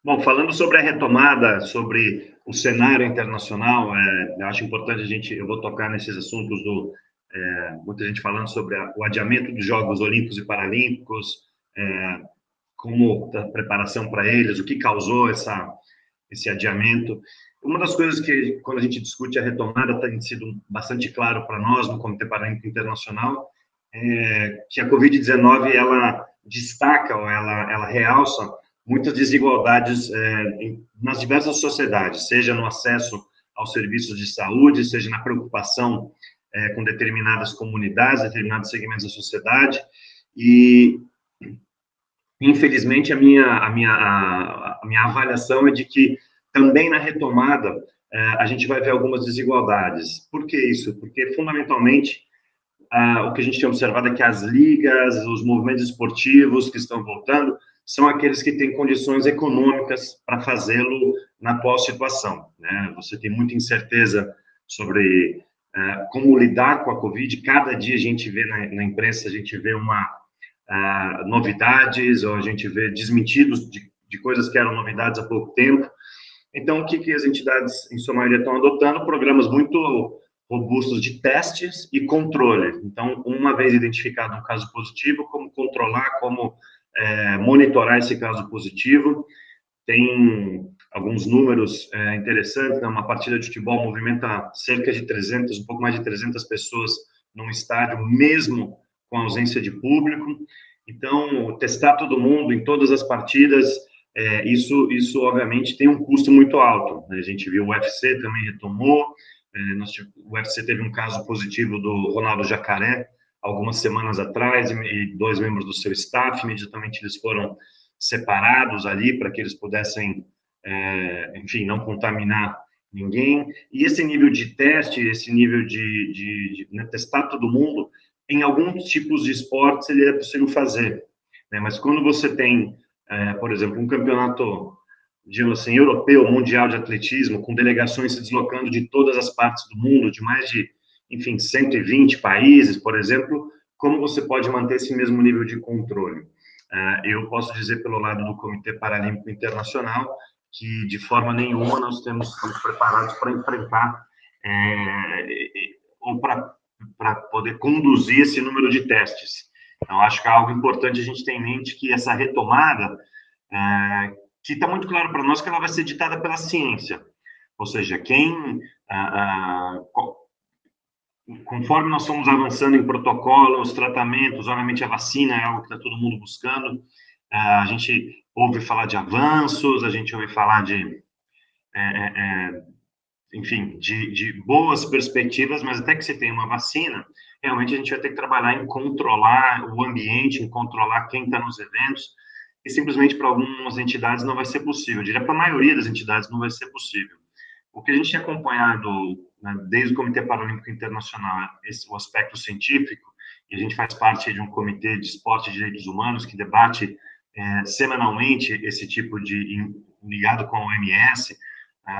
Bom, falando sobre a retomada, sobre o cenário internacional, eu acho importante eu vou tocar nesses assuntos muita gente falando sobre o adiamento dos Jogos Olímpicos e Paralímpicos, como a preparação para eles, o que causou esse adiamento. Uma das coisas que, quando a gente discute a retomada, tem sido bastante claro para nós, no Comitê Paralímpico Internacional, que a Covid-19, ela destaca, ou ela realça muitas desigualdades nas diversas sociedades, seja no acesso aos serviços de saúde, seja na preocupação com determinadas comunidades, determinados segmentos da sociedade, e infelizmente a minha avaliação é de que também na retomada a gente vai ver algumas desigualdades. Por que isso? Porque fundamentalmente o que a gente tem observado é que as ligas, os movimentos esportivos que estão voltando, são aqueles que têm condições econômicas para fazê-lo na atual situação, né? Você tem muita incerteza sobre como lidar com a Covid. Cada dia a gente vê na imprensa, a gente vê novidades, ou a gente vê desmentidos de coisas que eram novidades há pouco tempo. Então, o que as entidades, em sua maioria, estão adotando? Programas muito robustos de testes e controle. Então, uma vez identificado um caso positivo, como controlar, como monitorar esse caso positivo. Tem alguns números interessantes, né? Uma partida de futebol movimenta cerca de 300, um pouco mais de 300 pessoas num estádio, mesmo com ausência de público. Então, testar todo mundo em todas as partidas, isso obviamente tem um custo muito alto, né? A gente viu o UFC também retomou, o UFC teve um caso positivo do Ronaldo Jacaré algumas semanas atrás, e 2 membros do seu staff, imediatamente eles foram separados ali para que eles pudessem, enfim, não contaminar ninguém. E esse nível de teste, esse nível de né, testar todo mundo, em alguns tipos de esportes ele é possível fazer, né? Mas quando você tem, por exemplo, um campeonato, digamos assim, europeu, mundial de atletismo, com delegações se deslocando de todas as partes do mundo, de mais de, enfim, 120 países, por exemplo, como você pode manter esse mesmo nível de controle? Eu posso dizer, pelo lado do Comitê Paralímpico Internacional, que de forma nenhuma nós estamos preparados para enfrentar ou para poder conduzir esse número de testes. Então, acho que é algo importante a gente ter em mente, que essa retomada, que está muito claro para nós que ela vai ser ditada pela ciência, ou seja, conforme nós estamos avançando em protocolos, tratamentos, obviamente a vacina é algo que está todo mundo buscando, a gente ouve falar de avanços, a gente ouve falar enfim, de boas perspectivas, mas até que você tenha uma vacina, realmente a gente vai ter que trabalhar em controlar o ambiente, em controlar quem está nos eventos, e simplesmente para algumas entidades não vai ser possível. Eu diria para a maioria das entidades não vai ser possível. O que a gente tem acompanhado, né, desde o Comitê Paralímpico Internacional, o aspecto científico, e a gente faz parte de um comitê de esporte e direitos humanos que debate semanalmente esse tipo ligado com a OMS,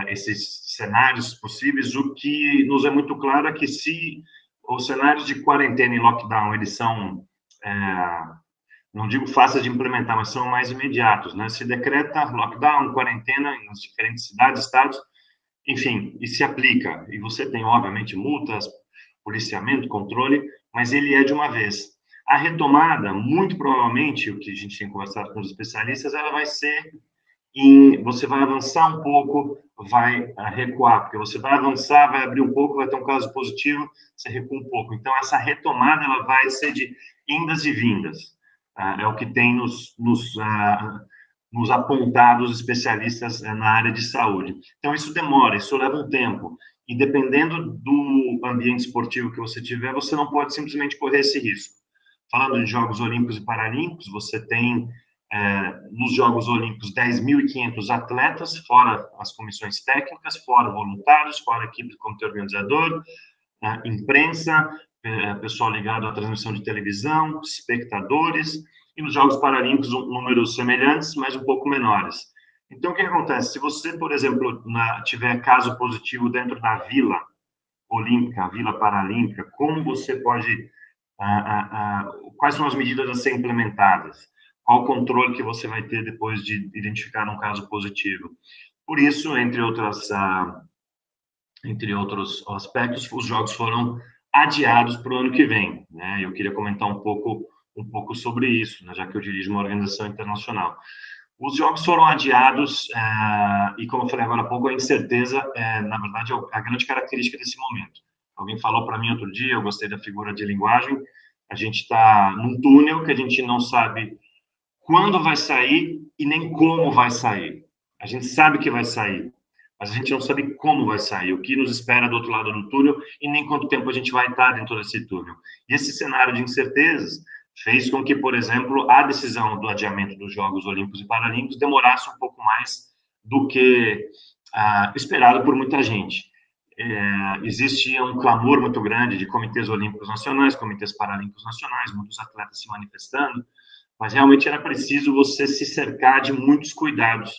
esses cenários possíveis. O que nos é muito claro é que se os cenários de quarentena e lockdown, eles são, não digo fáceis de implementar, mas são mais imediatos, né? Se decreta lockdown, quarentena nas diferentes cidades, estados, enfim, e se aplica. E você tem, obviamente, multas, policiamento, controle, mas ele é de uma vez. A retomada, muito provavelmente, o que a gente tem conversado com os especialistas, ela vai ser você vai avançar um pouco, vai recuar, porque você vai avançar, vai abrir um pouco, vai ter um caso positivo, você recua um pouco. Então, essa retomada, ela vai ser de indas e vindas. É o que tem nos apontado os especialistas na área de saúde. Então, isso demora, isso leva um tempo. E dependendo do ambiente esportivo que você tiver, você não pode simplesmente correr esse risco. Falando de Jogos Olímpicos e Paralímpicos, você tem nos Jogos Olímpicos 10.500 atletas, fora as comissões técnicas, fora voluntários, fora a equipe do comitê organizador, imprensa, pessoal ligado à transmissão de televisão, espectadores, e nos Jogos Paralímpicos números semelhantes, mas um pouco menores. Então, o que acontece? Se você, por exemplo, tiver caso positivo dentro da Vila Olímpica, a Vila Paralímpica, como você pode... quais são as medidas a serem implementadas? qual o controle que você vai ter depois de identificar um caso positivo. Por isso, entre outros aspectos, os jogos foram adiados para o ano que vem, né? Eu queria comentar um pouco sobre isso, né? Já que eu dirijo uma organização internacional. Os jogos foram adiados e, como eu falei agora há pouco, a incerteza, na verdade, é a grande característica desse momento. Alguém falou para mim outro dia, eu gostei da figura de linguagem, a gente está num túnel que a gente não sabe quando vai sair e nem como vai sair. A gente sabe que vai sair, mas a gente não sabe como vai sair, o que nos espera do outro lado do túnel e nem quanto tempo a gente vai estar dentro desse túnel. E esse cenário de incertezas fez com que, por exemplo, a decisão do adiamento dos Jogos Olímpicos e Paralímpicos demorasse um pouco mais do que esperado por muita gente. Existia um clamor muito grande de comitês olímpicos nacionais, comitês paralímpicos nacionais, muitos atletas se manifestando, mas realmente era preciso você se cercar de muitos cuidados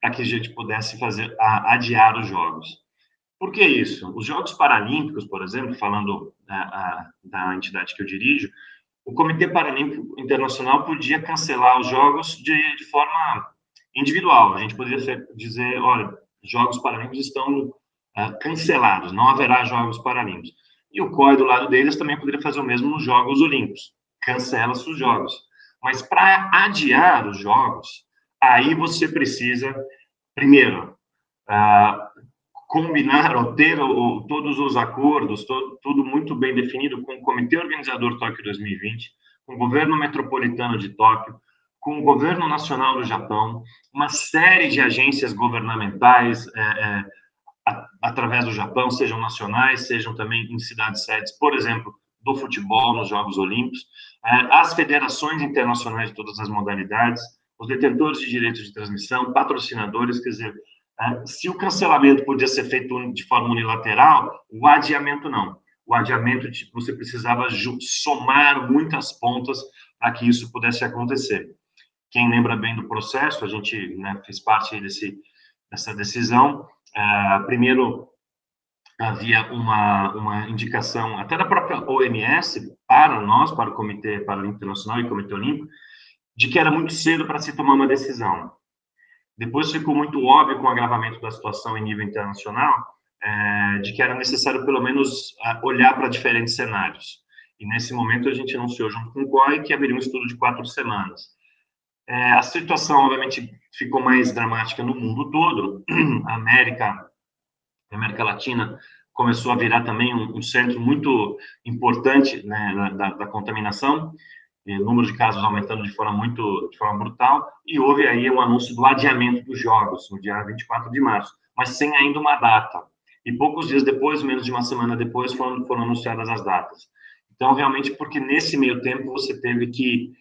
para que a gente pudesse adiar os Jogos. Por que isso? Os Jogos Paralímpicos, por exemplo, falando da entidade que eu dirijo, o Comitê Paralímpico Internacional podia cancelar os Jogos de forma individual. A gente poderia dizer, olha, os Jogos Paralímpicos estão cancelados, não haverá Jogos Paralímpicos. E o COI, do lado deles, também poderia fazer o mesmo nos Jogos Olímpicos. Cancela-se os Jogos. Mas para adiar os Jogos, aí você precisa, primeiro, combinar ou ter todos os acordos, tudo muito bem definido com o Comitê Organizador Tóquio 2020, com o Governo Metropolitano de Tóquio, com o Governo Nacional do Japão, uma série de agências governamentais através do Japão, sejam nacionais, sejam também em cidades-sedes, por exemplo, do futebol nos Jogos Olímpicos, as federações internacionais de todas as modalidades, os detentores de direitos de transmissão, patrocinadores, quer dizer, se o cancelamento podia ser feito de forma unilateral, o adiamento não. O adiamento, você precisava somar muitas pontas para que isso pudesse acontecer. Quem lembra bem do processo, a gente fez parte dessa decisão. Primeiro, havia uma indicação, até da própria OMS, para nós, para o Comitê Paralímpico Internacional e Comitê Olímpico, de que era muito cedo para se tomar uma decisão. Depois ficou muito óbvio, com o agravamento da situação em nível internacional, de que era necessário, pelo menos, olhar para diferentes cenários. E, nesse momento, a gente anunciou, junto com o COI, que haveria um estudo de 4 semanas. A situação, obviamente, ficou mais dramática no mundo todo. A América Latina começou a virar também um centro muito importante, né, da contaminação, o número de casos aumentando de forma brutal, e houve aí um anúncio do adiamento dos Jogos, no dia 24 de março, mas sem ainda uma data. E poucos dias depois, menos de uma semana depois, foram anunciadas as datas. Então, realmente, porque nesse meio tempo você teve que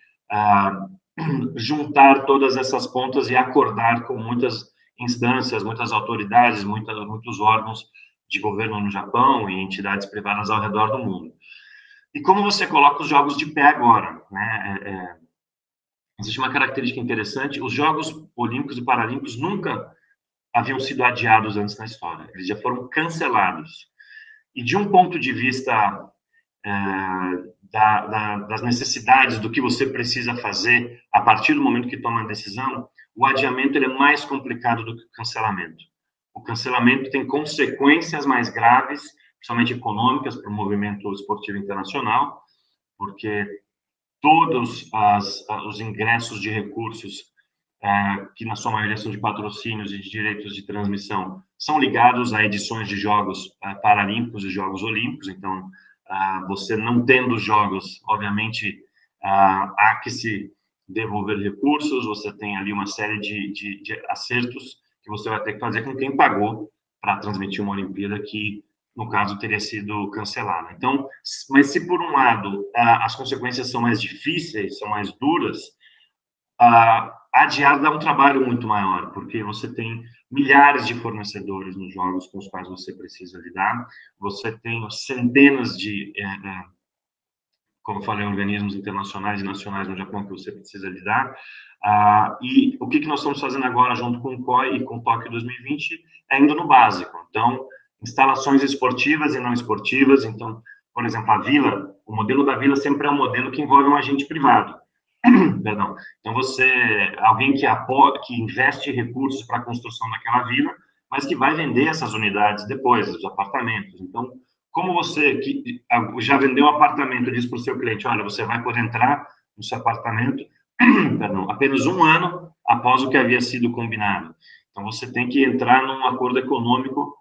juntar todas essas pontas e acordar com muitas instâncias, muitas autoridades, muitos órgãos de governo no Japão e entidades privadas ao redor do mundo. E como você coloca os jogos de pé agora, né? Existe uma característica interessante: os Jogos Olímpicos e Paralímpicos nunca haviam sido adiados antes na história, eles já foram cancelados. E de um ponto de vista das necessidades, do que você precisa fazer a partir do momento que toma a decisão, o adiamento ele é mais complicado do que o cancelamento. O cancelamento tem consequências mais graves, principalmente econômicas, para o movimento esportivo internacional, porque todos os ingressos de recursos, que na sua maioria são de patrocínios e de direitos de transmissão, são ligados a edições de Jogos Paralímpicos e Jogos Olímpicos. Então, você não tendo jogos, obviamente, há que se devolver recursos, você tem ali uma série de acertos que você vai ter que fazer com quem pagou para transmitir uma Olimpíada que, no caso, teria sido cancelada. Então, mas se por um lado as consequências são mais difíceis, são mais duras, adiar dá um trabalho muito maior, porque você tem milhares de fornecedores nos jogos com os quais você precisa lidar, você tem centenas de, como eu falei, organismos internacionais e nacionais no Japão que você precisa lidar, e o que nós estamos fazendo agora junto com o COI e com o Tóquio 2020 é indo no básico. Então, instalações esportivas e não esportivas. Então, por exemplo, a Vila, o modelo da Vila sempre é um modelo que envolve um agente privado. Perdão. Então, alguém que investe recursos para a construção daquela vila, mas que vai vender essas unidades depois, os apartamentos. Então, como você que já vendeu um apartamento diz para o seu cliente, olha, você vai poder entrar no seu apartamento, perdão, apenas um ano após o que havia sido combinado. Então, você tem que entrar num acordo econômico,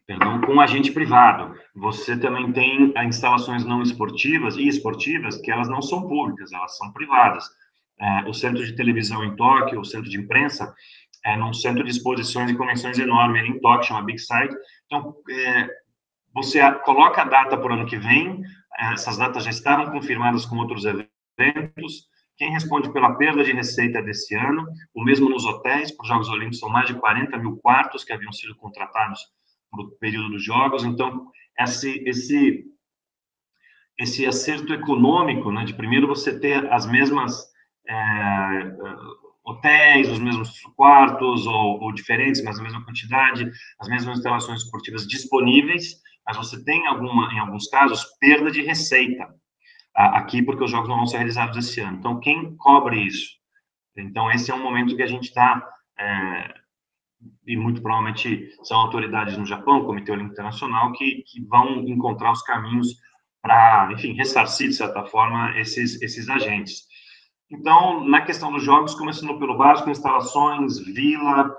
perdão, com um agente privado. Você também tem instalações não esportivas e esportivas que elas não são públicas, elas são privadas. O centro de televisão em Tóquio, o centro de imprensa, num centro de exposições e convenções enorme ali em Tóquio, chama Big Site. Então, você coloca a data para o ano que vem, essas datas já estavam confirmadas com outros eventos. Quem responde pela perda de receita desse ano, o mesmo nos hotéis, para os Jogos Olímpicos, são mais de 40 mil quartos que haviam sido contratados para o período dos Jogos. Então, esse acerto econômico, né, de primeiro você ter as mesmas hotéis, os mesmos quartos, ou diferentes, mas a mesma quantidade, as mesmas instalações esportivas disponíveis, mas você tem em alguns casos, perda de receita aqui, porque os jogos não vão ser realizados esse ano. Então, quem cobre isso? Então, esse é um momento que a gente está, e muito provavelmente são autoridades no Japão, o Comitê Olímpico Internacional, que vão encontrar os caminhos para, enfim, ressarcir, de certa forma, esses agentes. Então, na questão dos jogos, começando pelo básico, instalações, vila,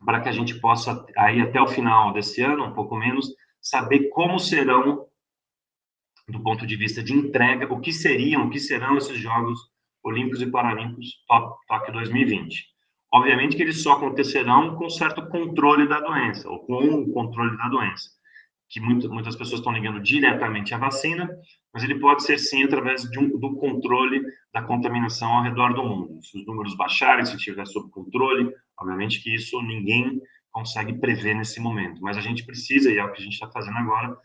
para que a gente possa, aí até o final desse ano, um pouco menos, saber como serão, do ponto de vista de entrega, o que serão esses Jogos Olímpicos e Paralímpicos Tóquio 2020. Obviamente que eles só acontecerão com certo controle da doença, ou com o controle da doença, que muitas pessoas estão ligando diretamente à vacina, mas ele pode ser sim através do controle da contaminação ao redor do mundo. Se os números baixarem, se estiver sob controle, obviamente que isso ninguém consegue prever nesse momento, mas a gente precisa, e é o que a gente está fazendo agora,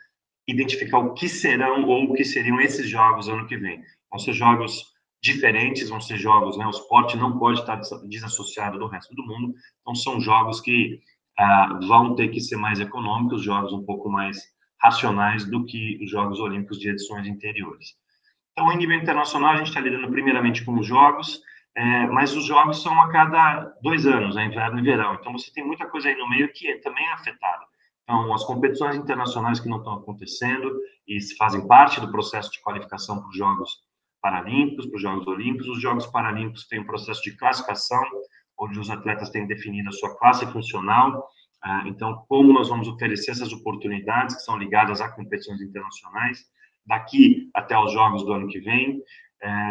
identificar o que serão ou o que seriam esses jogos ano que vem. Vão ser jogos diferentes, vão ser jogos, né? O esporte não pode estar desassociado do resto do mundo, então são jogos que vão ter que ser mais econômicos, jogos um pouco mais racionais do que os Jogos Olímpicos de edições anteriores. Então, em nível internacional, a gente está lidando primeiramente com os jogos, mas os jogos são a cada 2 anos, inverno e verão. Então, você tem muita coisa aí no meio que também é afetada. Então, as competições internacionais que não estão acontecendo e fazem parte do processo de qualificação para os Jogos Paralímpicos, para os Jogos Olímpicos. Os Jogos Paralímpicos têm um processo de classificação, onde os atletas têm definido a sua classe funcional. Então, como nós vamos oferecer essas oportunidades que são ligadas a competições internacionais, daqui até os Jogos do ano que vem.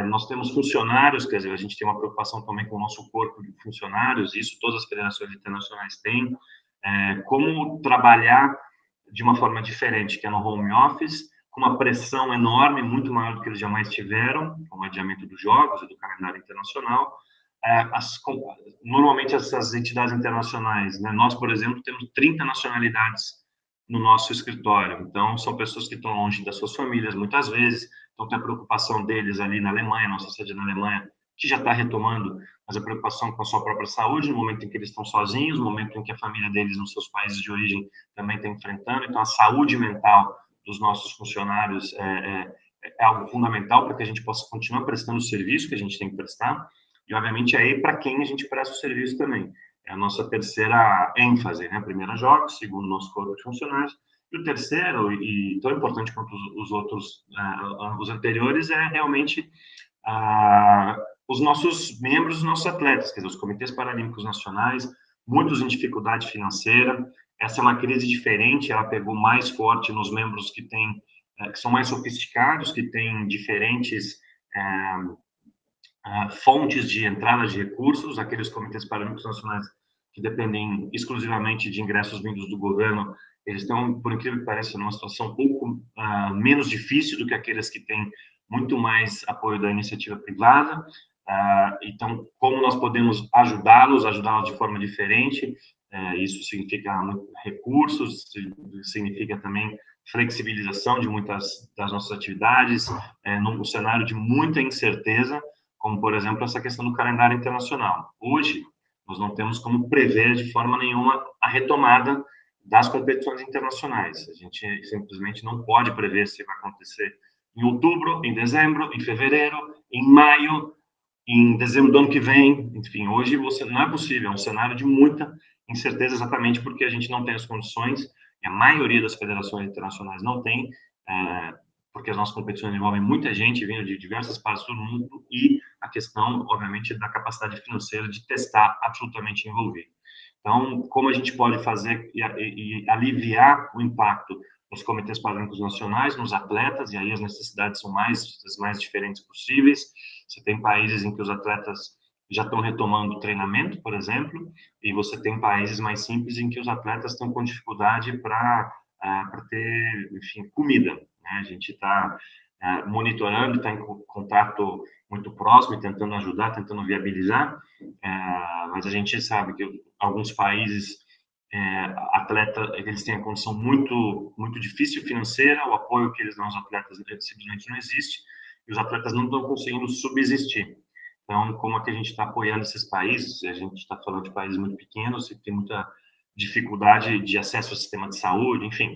Nós temos funcionários, quer dizer, a gente tem uma preocupação também com o nosso corpo de funcionários, isso todas as federações internacionais têm, como trabalhar de uma forma diferente, que é no home office, com uma pressão enorme, muito maior do que eles jamais tiveram, com o adiamento dos jogos e do calendário internacional. Normalmente essas entidades internacionais, né, nós, por exemplo, temos 30 nacionalidades no nosso escritório, então são pessoas que estão longe das suas famílias muitas vezes, então tem a preocupação deles ali na Alemanha, nossa sede na Alemanha, que já está retomando, mas a preocupação com a sua própria saúde, no momento em que eles estão sozinhos, no momento em que a família deles nos seus países de origem também está enfrentando, então a saúde mental dos nossos funcionários é algo fundamental para que a gente possa continuar prestando o serviço que a gente tem que prestar, e obviamente aí para quem a gente presta o serviço também. É a nossa terceira ênfase, né? Primeiro, jogos, segundo, nosso corpo de funcionários, e o terceiro, e tão importante quanto os outros, os anteriores, é realmente os nossos membros, os nossos atletas, quer dizer, os comitês paralímpicos nacionais, muitos em dificuldade financeira. Essa é uma crise diferente, ela pegou mais forte nos membros que são mais sofisticados, que têm diferentes fontes de entrada de recursos, aqueles comitês paralímpicos nacionais que dependem exclusivamente de ingressos vindos do governo, eles estão, por incrível que pareça, numa situação um pouco menos difícil do que aqueles que têm muito mais apoio da iniciativa privada. Então, como nós podemos ajudá-los de forma diferente? Isso significa recursos, significa também flexibilização de muitas das nossas atividades, num cenário de muita incerteza, como, por exemplo, essa questão do calendário internacional. Hoje, nós não temos como prever de forma nenhuma a retomada das competições internacionais. A gente simplesmente não pode prever se vai acontecer em outubro, em dezembro, em fevereiro, em maio, em dezembro do ano que vem. Enfim, hoje você não é possível, é um cenário de muita incerteza, exatamente porque a gente não tem as condições, e a maioria das federações internacionais não tem, porque as nossas competições envolvem muita gente vindo de diversas partes do mundo, e a questão, obviamente, da capacidade financeira de testar absolutamente envolvido. Então, como a gente pode fazer e aliviar o impacto nos comitês paralímpicos nacionais, nos atletas, e aí as necessidades são as mais diferentes possíveis. Você tem países em que os atletas já estão retomando o treinamento, por exemplo, e você tem países mais simples em que os atletas estão com dificuldade para ter, enfim, comida, né? A gente está monitorando, está em contato muito próximo e tentando ajudar, tentando viabilizar, mas a gente sabe que alguns países atleta, eles têm a condição muito difícil financeira, o apoio que eles dão aos atletas simplesmente não existe, e os atletas não estão conseguindo subsistir. Então, como é que a gente está apoiando esses países? A gente está falando de países muito pequenos, que tem muita dificuldade de acesso ao sistema de saúde, enfim.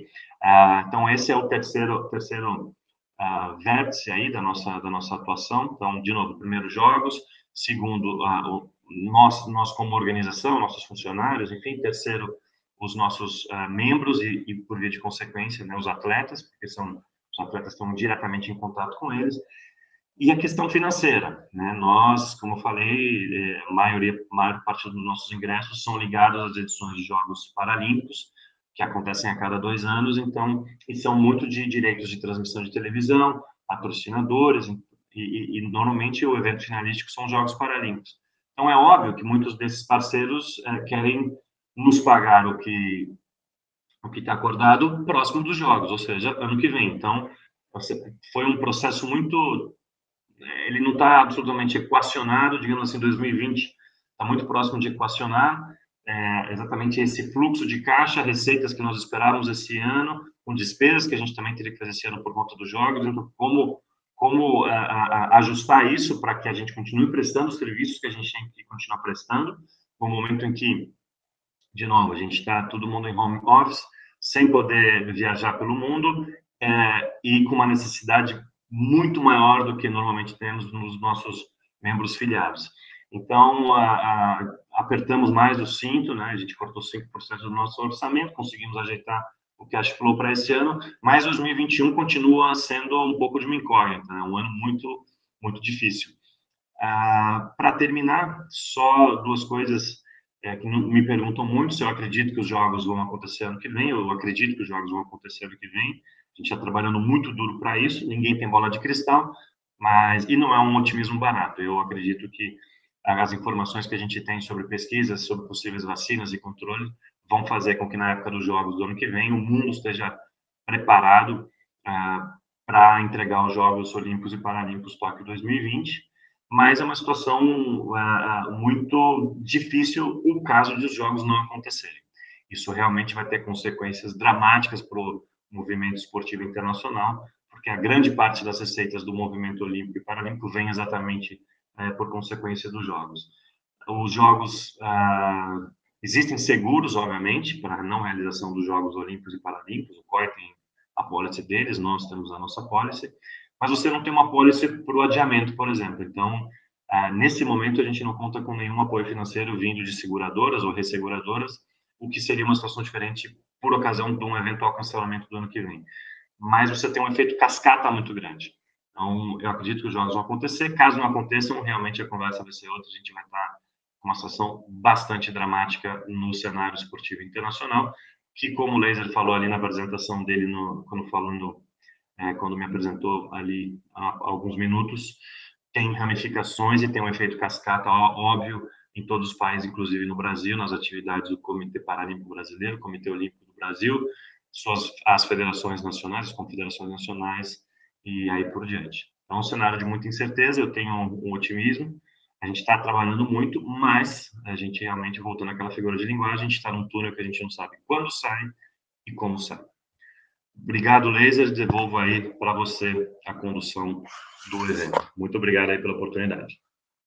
Então, esse é o terceiro vértice aí da nossa atuação. Então, de novo, primeiro, jogos. Segundo, nós como organização, nossos funcionários, enfim. Terceiro, os nossos membros e, por via de consequência, né, os atletas, porque os atletas estão diretamente em contato com eles. E a questão financeira, né? Nós, como eu falei, a maior parte dos nossos ingressos são ligados às edições de Jogos Paralímpicos, que acontecem a cada 2 anos, então, e são muito de direitos de transmissão de televisão, patrocinadores, e normalmente o evento finalístico são os Jogos Paralímpicos. Então, é óbvio que muitos desses parceiros querem nos pagar o que está acordado próximo dos Jogos, ou seja, ano que vem. Então, foi um processo muito, ele não está absolutamente equacionado, digamos assim, 2020 está muito próximo de equacionar exatamente esse fluxo de caixa, receitas que nós esperávamos esse ano, com despesas que a gente também teria que fazer esse ano por conta dos jogos, então como ajustar isso para que a gente continue prestando os serviços que a gente tem que continuar prestando, no momento em que, de novo, a gente está todo mundo em home office, sem poder viajar pelo mundo, e com uma necessidade muito maior do que normalmente temos nos nossos membros filiados. Então, apertamos mais o cinto, né? A gente cortou 5% do nosso orçamento, conseguimos ajeitar o cash flow para esse ano, mas 2021 continua sendo um pouco de uma incógnita, né? Um ano muito difícil. Para terminar, só duas coisas que me perguntam muito, se eu acredito que os jogos vão acontecer ano que vem. Eu acredito que os jogos vão acontecer ano que vem. A gente está trabalhando muito duro para isso, ninguém tem bola de cristal, e não é um otimismo barato. Eu acredito que as informações que a gente tem sobre pesquisas, sobre possíveis vacinas e controle, vão fazer com que na época dos jogos do ano que vem o mundo esteja preparado para entregar os Jogos Olímpicos e Paralímpicos Tóquio 2020, mas é uma situação muito difícil o caso de os jogos não acontecerem. Isso realmente vai ter consequências dramáticas para o movimento esportivo internacional, porque a grande parte das receitas do movimento olímpico e paralímpico vem exatamente por consequência dos jogos. Os jogos existem seguros, obviamente, para a não realização dos Jogos Olímpicos e Paralímpicos. O COI tem a pólice deles, nós temos a nossa pólice, mas você não tem uma pólice para o adiamento, por exemplo. Então, nesse momento, a gente não conta com nenhum apoio financeiro vindo de seguradoras ou resseguradoras, o que seria uma situação diferente por ocasião de um eventual cancelamento do ano que vem. Mas você tem um efeito cascata muito grande. Então, eu acredito que os jogos vão acontecer. Caso não aconteçam, realmente a conversa vai ser outra. A gente vai estar com uma situação bastante dramática no cenário esportivo internacional, que, como o Laser falou ali na apresentação dele, quando me apresentou ali há alguns minutos, tem ramificações e tem um efeito cascata óbvio em todos os países, inclusive no Brasil, nas atividades do Comitê Paralímpico Brasileiro, Comitê Olímpico do Brasil, as federações nacionais, as confederações nacionais e aí por diante. Então, é um cenário de muita incerteza, eu tenho um otimismo, a gente está trabalhando muito, mas a gente realmente, voltando àquela figura de linguagem, a gente está num túnel que a gente não sabe quando sai e como sai. Obrigado, Laser. Devolvo aí para você a condução do evento. Muito obrigado aí pela oportunidade.